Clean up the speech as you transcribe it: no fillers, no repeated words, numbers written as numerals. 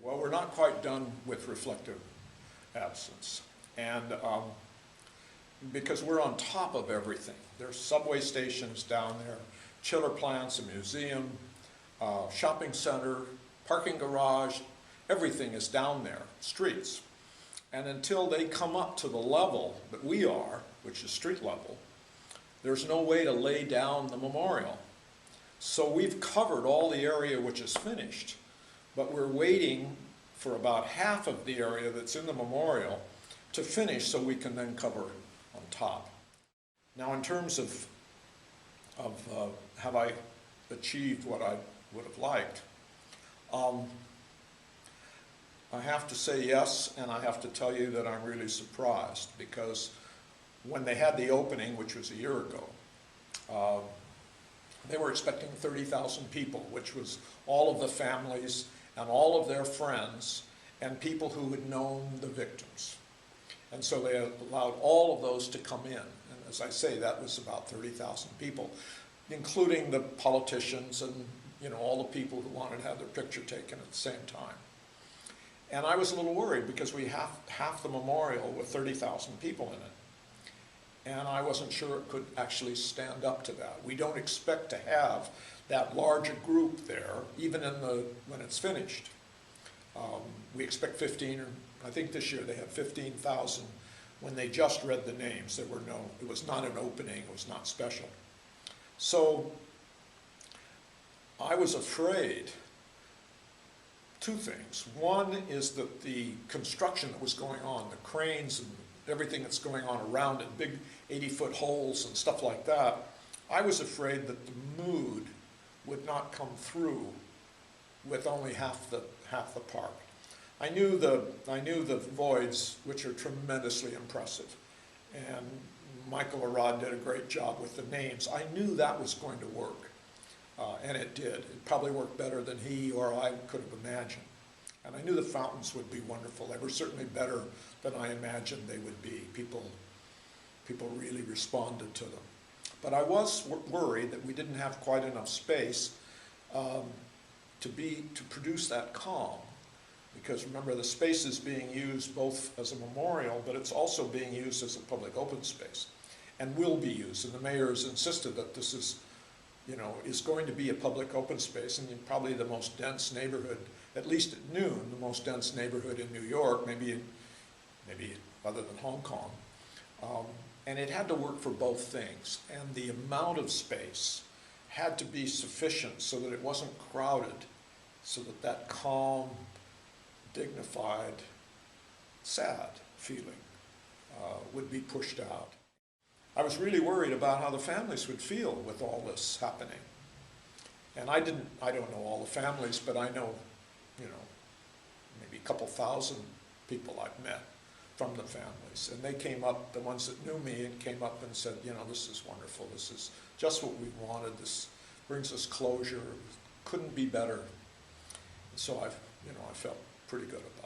Well, we're not quite done with reflective absence. And because we're on top of everything. There's subway stations down there, chiller plants, a museum, shopping center, parking garage, everything is down there, streets. And until they come up to the level that we are, which is street level, there's no way to lay down the memorial. So we've covered all the area which is finished, but we're waiting for about half of the area that's in the memorial to finish so we can then cover on top. Now in terms of have I achieved what I would have liked, I have to say yes, and I have to tell you that I'm really surprised, because when they had the opening, which was a year ago, they were expecting 30,000 people, which was all of the families and all of their friends and people who had known the victims. And so they allowed all of those to come in. And as I say, that was about 30,000 people, including the politicians and all the people who wanted to have their picture taken at the same time. And I was a little worried because we have half the memorial with 30,000 people in it. And I wasn't sure it could actually stand up to that. We don't expect to have that large a group there, even when it's finished. We expect 15, or I think this year they had 15,000 when they just read the names. It was not an opening, it was not special. So I was afraid. Two things. One is that the construction that was going on, the cranes and everything that's going on around it, big 80-foot holes and stuff like that, I was afraid that the mood would not come through with only half the park. I knew the voids, which are tremendously impressive, and Michael Arad did a great job with the names. I knew that was going to work. And it did. It probably worked better than he or I could have imagined. And I knew the fountains would be wonderful. They were certainly better than I imagined they would be. People really responded to them. But I was worried that we didn't have quite enough space to produce that calm. Because remember, the space is being used both as a memorial, but it's also being used as a public open space, and will be used. And the mayor has insisted that this is going to be a public open space, and probably the most dense neighborhood, at least at noon, the most dense neighborhood in New York, maybe other than Hong Kong. And it had to work for both things. And the amount of space had to be sufficient so that it wasn't crowded, so that that calm, dignified, sad feeling would be pushed out. I was really worried about how the families would feel with all this happening. And I don't know all the families, but I know, maybe a couple thousand people I've met from the families. And they came up, the ones that knew me, and came up and said, this is wonderful. This is just what we wanted. This brings us closure. Couldn't be better. So I felt pretty good about it.